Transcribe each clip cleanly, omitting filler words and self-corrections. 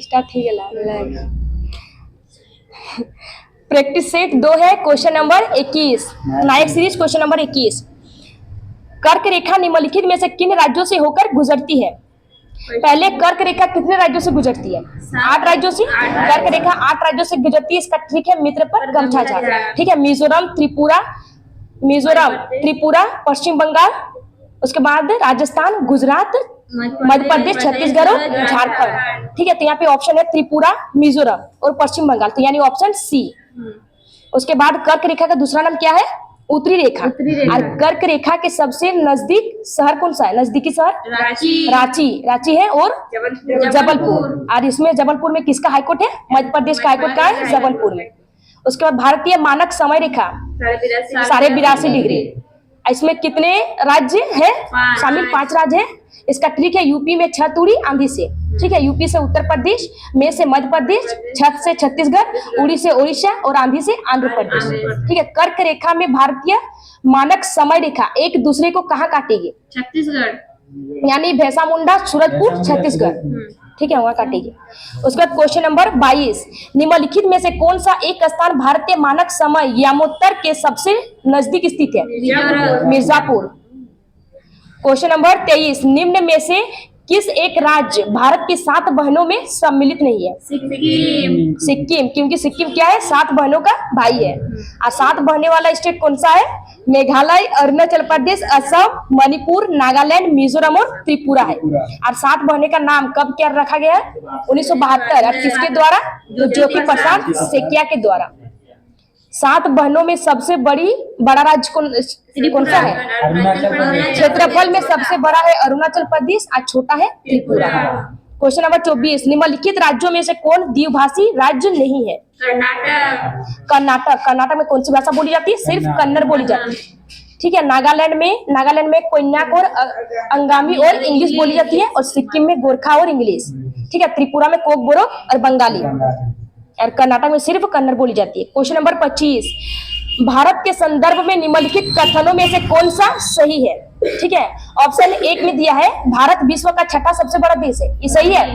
Start ही गया। Practice set 2 है, question number 21, नायक series question number 21। कर्क रेखा निम्नलिखित में से किन राज्यों से होकर गुजरती है? पहले कर्क रेखा कितने राज्यों से गुजरती है? 8 राज्यों से। कर्क रेखा 8 राज्यों से गुजरती है। इसका ट्रिक है मित्र पर गमछा झाड़। ठीक है, मिजोरम, त्रिपुरा, पश्चिम बंगाल, उसके बाद राजस्थान, गुजरात, मध्य प्रदेश, छत्तीसगढ़ और झारखंड। ठीक है, तो यहाँ पे ऑप्शन है त्रिपुरा, मिजोरम और पश्चिम बंगाल, तो यानी ऑप्शन सी। उसके बाद कर्क रेखा का दूसरा नाम क्या है? उत्तरी रेखा। और कर्क रेखा के सबसे नजदीक शहर कौन सा है? नजदीकी शहर रांची है और जबलपुर। और इसमें जबलपुर में किसका हाईकोर्ट है? मध्य प्रदेश का हाईकोर्ट का है जबलपुर में। उसके बाद भारतीय मानक समय रेखा 82.5 डिग्री। इसमें कितने राज्य है शामिल? 5 राज्य है। इसका ट्रिक है यूपी में छत उड़ी आंधी से। ठीक है, यूपी से उत्तर प्रदेश, में से मध्य प्रदेश, छत से छत्तीसगढ़, उड़ी से उड़ीसा और आंधी से आंध्र प्रदेश। ठीक है, कर्क रेखा में भारतीय मानक समय रेखा एक दूसरे को कहाँ काटेगी? छत्तीसगढ़, यानी भैंसा मुंडा, सूरजपुर, छत्तीसगढ़। ठीक है, वहां काटेगी। उसके बाद क्वेश्चन नंबर 22, निम्नलिखित में से कौन सा एक स्थान भारतीय मानक समय यामोत्तर के सबसे नजदीक स्थित है? मिर्जापुर। क्वेश्चन नंबर 23, निम्न में से किस एक राज्य भारत की 7 बहनों में सम्मिलित नहीं है? सिक्किम, क्योंकि सिक्किम क्या है? 7 बहनों का भाई है। और 7 बहने वाला स्टेट कौन सा है? मेघालय, अरुणाचल प्रदेश, असम, मणिपुर, नागालैंड, मिजोरम और त्रिपुरा है। और 7 बहने का नाम कब क्या रखा गया है? 1972। और किसके द्वारा? ज्योति प्रसाद सेकिया के द्वारा। 7 बहनों में सबसे बड़ा राज्य कौन सा है? क्षेत्रफल में सबसे बड़ा है अरुणाचल प्रदेश और छोटा है त्रिपुरा। क्वेश्चन नंबर 24, निम्नलिखित राज्यों में से कौन द्विभाषी राज्य नहीं है? कर्नाटक में कौन सी भाषा बोली जाती है? सिर्फ कन्नड़ बोली जाती है। ठीक है, नागालैंड में कोन्याक और अंगामी और इंग्लिश बोली जाती है। और सिक्किम में गोरखा और इंग्लिश। ठीक है, त्रिपुरा में कोकबोरो और बंगाली। और कर्नाटक में सिर्फ कन्नड़ बोली जाती है। क्वेश्चन नंबर 25, भारत के संदर्भ में निम्नलिखित कथनों में से कौन सा सही है? ठीक है, ऑप्शन 1 में दिया है भारत विश्व का 6ठा सबसे बड़ा देश है। ये सही है?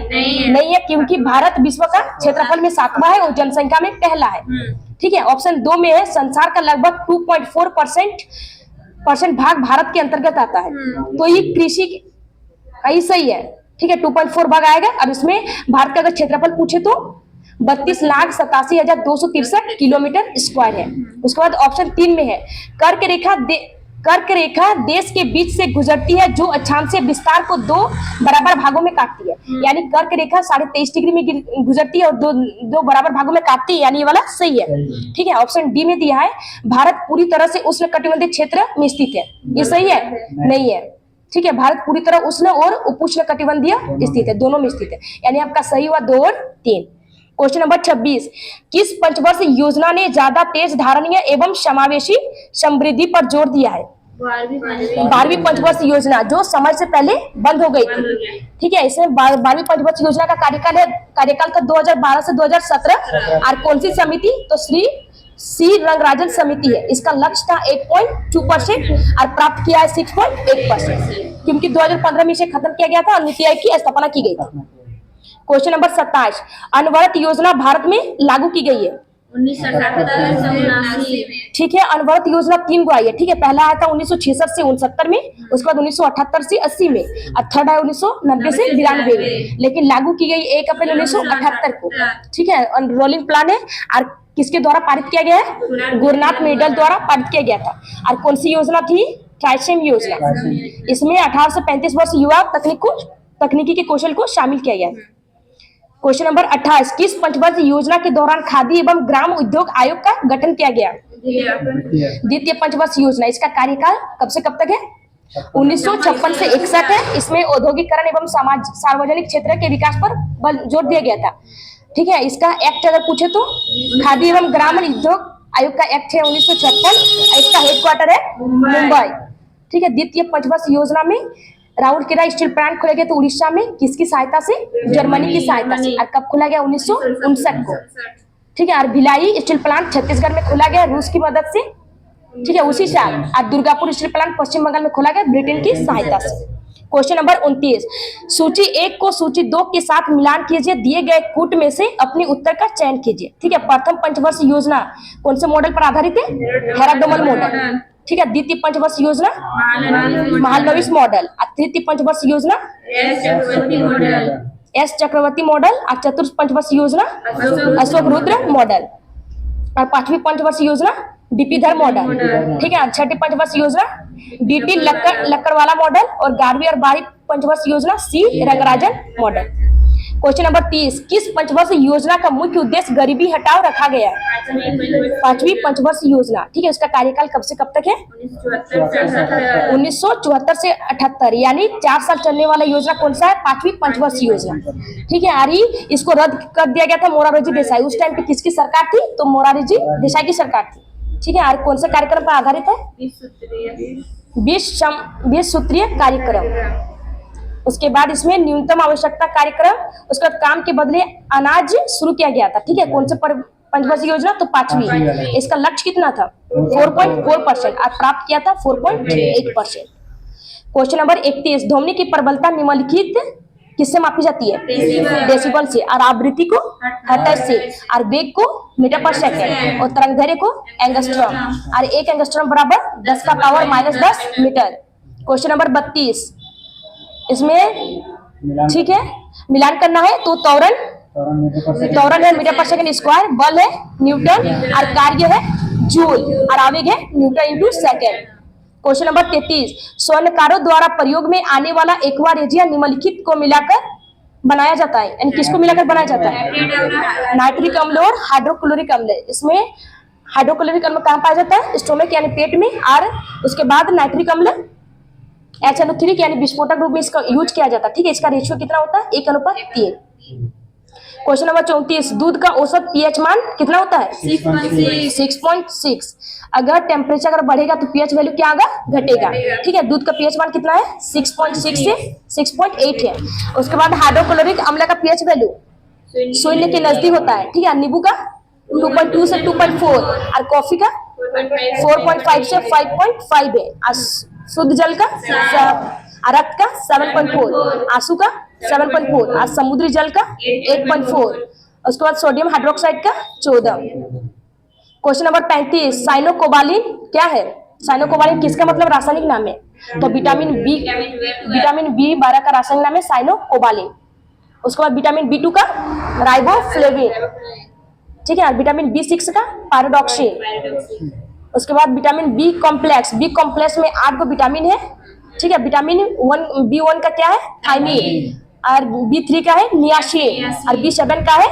नहीं है, क्योंकि भारत विश्व का क्षेत्रफल में 7वां है और जनसंख्या में पहला है। ठीक है, ऑप्शन 2 में है संसार का लगभग 2.4% भाग भारत के अंतर्गत आता है, तो ये कृषि सही है। ठीक है, 2.4 भाग आएगा। और इसमें भारत का अगर क्षेत्रफल पूछे तो 32,87,263 किलोमीटर स्क्वायर है। उसके बाद ऑप्शन 3 में है कर्क रेखा देश के बीच से गुजरती है जो अक्षांशीय विस्तार को 2 बराबर भागों में काटती है। यानी कर्क रेखा 23.5 डिग्री में गुजरती है और दो बराबर भागों में काटती है, यानी ये वाला सही है। ठीक है, ऑप्शन डी में दिया है भारत पूरी तरह से उष्णकटिबंधीय क्षेत्र में स्थित है। ये सही है? नहीं है। ठीक है, भारत पूरी तरह उष्ण और उपोष्णकटिबंधीय स्थित है, दोनों में स्थित है, यानी आपका सही हुआ 2 और 3। क्वेश्चन नंबर 26, किस पंचवर्ष योजना ने ज्यादा तेज धारणीय एवं समावेशी समृद्धि पर जोर दिया है? 12वीं पंचवर्ष योजना, जो समय से पहले बंद हो गई थी। ठीक है, इसमें 12वीं पंचवर्ष योजना का कार्यकाल था 2012 से 2017। और कौन सी समिति? तो श्री सी रंगराजन समिति है। इसका लक्ष्य था 8.2% और प्राप्त किया है 6.8%, क्योंकि 2015 में इसे खत्म किया गया था और नीति आयोग की स्थापना की गई थी। क्वेश्चन नंबर 27, अनवरत योजना भारत में लागू की गई है 1978 में। ठीक है, अनवरत योजना 3 को आई है। ठीक है, पहला आया था 1966 से 69 में, उसके बाद 1978 से 80 में, और थर्ड है 1990 से 92 में। लेकिन लागू की गई 1 अप्रैल 1978 को। ठीक है, रोलिंग प्लान है। और किसके द्वारा पारित किया गया है? गुरुनाथ मिडल द्वारा पारित किया गया था। और कौन सी योजना थी? ट्राइसेम योजना। इसमें 18 से 35 वर्ष युवा तकनीकी के कौशल को शामिल किया गया है। क्वेश्चन नंबर 28, किस पंचवर्ष योजना के दौरान खादी एवं ग्राम उद्योग आयोग का गठन किया गया? द्वितीय पंचवर्ष योजना। इसका कार्यकाल कब से कब तक है? 1956 से 61 है। इसमें औद्योगिकरण एवं सार्वजनिक क्षेत्र के विकास पर जोर दिया गया था। ठीक है, इसका एक्ट अगर पूछे तो खादी एवं ग्राम उद्योग आयोग का एक्ट है 1956। इसका हेडक्वार्टर है मुंबई। ठीक है, द्वितीय पंचवर्ष योजना में राउरकेला स्टील प्लांट खोला गया तो उड़ीसा में किसकी सहायता से? जर्मनी की सहायता से। और कब खोला गया? 1959 को। ठीक है, और भिलाई स्टील प्लांट छत्तीसगढ़ में खोला गया रूस की मदद से। ठीक है, उसी साल। और दुर्गापुर स्टील प्लांट पश्चिम बंगाल में खोला गया ब्रिटेन की सहायता से। क्वेश्चन नंबर 29, सूची 1 को सूची 2 के साथ मिलान कीजिए, दिए गए कूट में से अपने उत्तर का चयन कीजिए। ठीक है, प्रथम पंचवर्षीय योजना कौन से मॉडल पर आधारित है? हैराडोमल मॉडल। ठीक है, द्वितीय पंचवर्षीय योजना महालनोबिस मॉडल, और तृतीय पंचवर्षीय योजना एस चक्रवर्ती मॉडल, और चतुर्थ पंचवर्षीय योजना अशोक रुद्र मॉडल, और पांचवी पंचवर्षीय योजना डीपीधर मॉडल। ठीक है, छठी पंचवर्षीय योजना डीटी लक्कड़वाला मॉडल, और 11वीं और 12वीं पंचवर्षीय योजना सी रंगराजन मॉडल। क्वेश्चन नंबर 30, किस पंचवर्षीय योजना का मुख्य उद्देश्य गरीबी हटाओ रखा गया है? पांचवी पंचवर्षीय योजना। ठीक है, इसका कार्यकाल कब से कब तक है? 1974 से 78, यानी 4 साल चलने वाला योजना कौन सा है? पांचवी पंचवर्षीय योजना। ठीक है, आरी इसको रद्द कर दिया गया था मोरारजी देसाई, उस टाइम पे किसकी सरकार थी? तो मोरारजी देसाई की सरकार थी। ठीक है, और कौन से कार्यक्रम पर आधारित है? 20 सूत्रीय कार्यक्रम। उसके बाद इसमें न्यूनतम आवश्यकता कार्यक्रम, उसका काम के बदले अनाज शुरू किया गया था। ठीक है, कौन से पंचवर्षीय योजना? तो पांचवी। इसका लक्ष्य कितना था? 4.4%, और प्राप्त किया था 4.8%। क्वेश्चन नंबर 31, ध्वनि की प्रबलता निम्नलिखित किससे मापी जाती है? डेसिबल से, और आवृत्ति को हर्ट्ज से, और वेग को मीटर पर सेकंड, और तरंगदैर्घ्य को एंगस्ट्रॉम, और 1 एंगस्ट्रॉम बराबर 10 का पावर -10 मीटर। क्वेश्चन नंबर 32, इसमें ठीक है मिलान करना है, तो त्वरण है मीटर पर सेकंड स्क्वायर, बल है न्यूटन, और कार्य है जूल, और आवेग है Newton into second. Question number 33, स्वर्णकारों द्वारा प्रयोग में आने वाला एक्वा रेजिया निम्नलिखित को मिलाकर बनाया जाता है, यानी किसको मिलाकर बनाया जाता है? नाइट्रिक अम्ल और हाइड्रोक्लोरिक अम्ल। इसमें हाइड्रोक्लोरिक अम्ल कहाँ पाया जाता है? स्टोमक यानी पेट में, और उसके बाद नाइट्रिक अम्ल HNO3 यानी विस्फोटक रूप में इसका यूज किया जाता है। ठीक है, इसका रेशियो कितना होता है? 1:3। क्वेश्चन नंबर 34, दूध का औसत pH मान कितना होता है? 6.6। अगर टेम्परेचर अगर बढ़ेगा तो pH वैल्यू क्या होगा? घटेगा। ठीक है, दूध का pH मान कितना है? 6.6 से 6.8 है। उसके बाद हाइड्रोक्लोरिक अम्ल का pH वैल्यू शून्य के नजदीक होता है। ठीक है, नींबू का 2.2 से 2.4, और कॉफी का 4.5 से 5.5 है। शुद्ध जल का रक्त का 7.4, आंसू का 7.4, और समुद्री जल का 8.4। उसके बाद सोडियम हाइड्रोक्साइड का 14। क्वेश्चन नंबर 35, साइनोकोबालिन क्या है? साइनोकोबालिन किसका मतलब रासायनिक नाम है? तो विटामिन B12 का रासायनिक नाम है साइनोकोबालिन। उसके बाद विटामिन B2 का राइबोफ्लेविन। ठीक है, विटामिन B6 का पैराडॉक्सिन। उसके बाद विटामिन बी कॉम्प्लेक्स में 8 गो विटामिन है। ठीक है, विटामिन B1 का क्या है? थायमिन, और B3 का है नियासिन, और B7 का है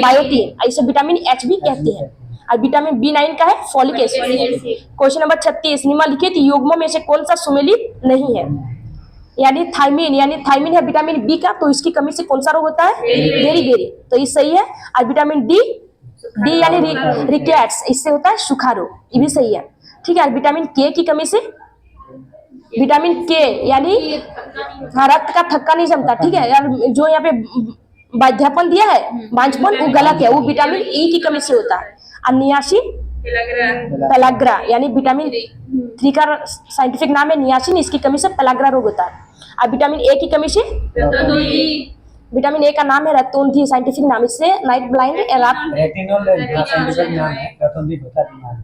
बायोटिन, इसे विटामिन H भी कहते हैं, और विटामिन B9 का है फॉलिक एसिड। क्वेश्चन नंबर 36, निम्नलिखित युग्मों में से कौन सा सुमेलित नहीं है? यानी थायमिन है विटामिन बी का, तो इसकी कमी से कौन सा रोग होता है? बेरी, तो ये सही है। और विटामिन डी यानी रिकेट्स, इससे होता है सूखा रोग, ये भी सही है। ठीक है, विटामिन के की कमी से, विटामिन के यानी रक्त का थक्का नहीं जमता। ठीक है, यार जो यहाँ पे बाध्यपन दिया है, बांझपन, वो गलत है, वो विटामिन ई की कमी से होता है। और नियासिन पेलाग्रा यानी विटामिन 3 का साइंटिफिक नाम है नियासिन, इसकी कमी से पेलाग्रा रोग होता है। और विटामिन ए की कमी से, विटामिन ए का नाम है रतौंधी, साइंटिफिक नाम, इससे नाइट ब्लाइंड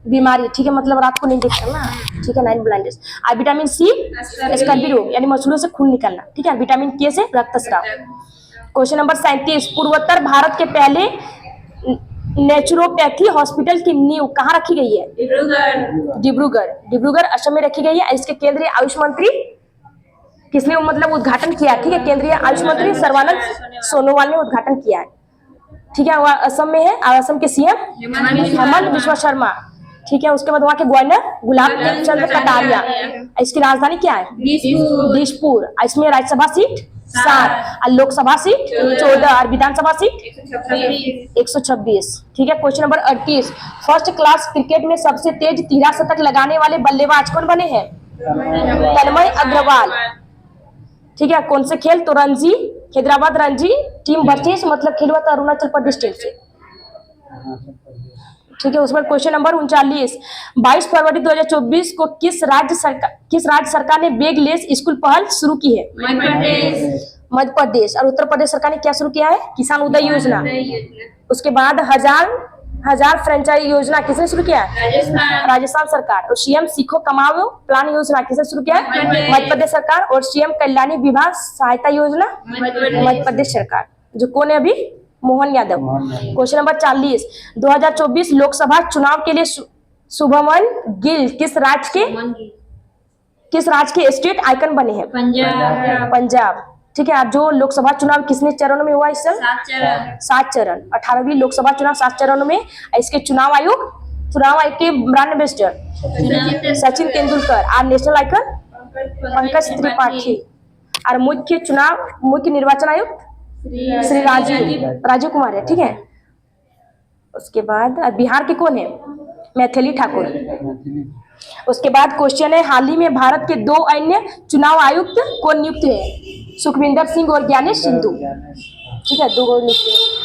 बीमारी। ठीक है, मतलब रात को नहीं देखता ना। ठीक है, नाइट ब्लाइंडनेस। और विटामिन सी स्कर्वी रोग यानी मसूड़ों से खून निकलना। ठीक है, विटामिन के से रक्तस्राव। क्वेश्चन नंबर 37, पूर्वोत्तर भारत के पहले नेचुरोपैथी हॉस्पिटल की नींव कहाँ रखी गई है? डिब्रूगढ़ असम में रखी गई है। इसके केंद्रीय आयुष मंत्री किसने मतलब उद्घाटन किया? ठीक है, केंद्रीय आयुष मंत्री सर्बानंद सोनोवाल ने उद्घाटन किया है। ठीक है, वह असम में है, और असम के सीएम हेमंत बिश्वा शर्मा। ठीक है, उसके बाद वहाँ के गवर्नर गुलाब चंद्र कटारिया। इसकी राजधानी क्या है? दिसपुर। इसमें राज्यसभा सीट 7, और लोकसभा सीट 14, और विधानसभा सीट 126। ठीक है, question number 38, first class cricket में सबसे तेज 13 शतक लगाने वाले बल्लेबाज कौन बने हैं? तन्मय अग्रवाल। ठीक है, कौन से खेल? तो रणजी, हैदराबाद रणजी टीम वर्सेस मतलब खेल हुआ था अरुणाचल प्रदेश टीम से। ठीक है। उसमें क्वेश्चन नंबर 39, 22 फरवरी 2024 को किस राज्य सरकार ने बैगलेस स्कूल पहल शुरू की है? मध्य प्रदेश। और उत्तर प्रदेश सरकार ने क्या शुरू किया है? किसान उदय योजना। उसके बाद हजार फ्रेंचाइज योजना किसने शुरू किया है? राजस्थान सरकार। और सीएम सीखो कमाओ प्लान योजना किसने शुरू किया है? मध्य प्रदेश सरकार। और सीएम कल्याणी विवाह सहायता योजना मध्य प्रदेश सरकार। जो कौन है अभी? मोहन यादव। क्वेश्चन नंबर 40, 2024 लोकसभा चुनाव के लिए शुभमन गिल किस राज्य के स्टेट आइकन बने हैं? पंजाब। ठीक है। अब जो लोकसभा चुनाव कितने चरणों में हुआ इस साल? 7 चरण। 18वीं लोकसभा चुनाव 7 चरणों में। इसके चुनाव आयोग के ब्रांड एम्बेसडर सचिन तेंदुलकर। और नेशनल आइकन पंकज त्रिपाठी। और मुख्य निर्वाचन आयुक्त श्री राजीव कुमार है। ठीक है। उसके बाद बिहार के कौन है? मैथिली ठाकुर। उसके बाद क्वेश्चन है, हाल ही में भारत के 2 अन्य चुनाव आयुक्त कौन नियुक्त है? सुखविंदर सिंह और ज्ञानेश सिंधु। ठीक है, 2 नियुक्त।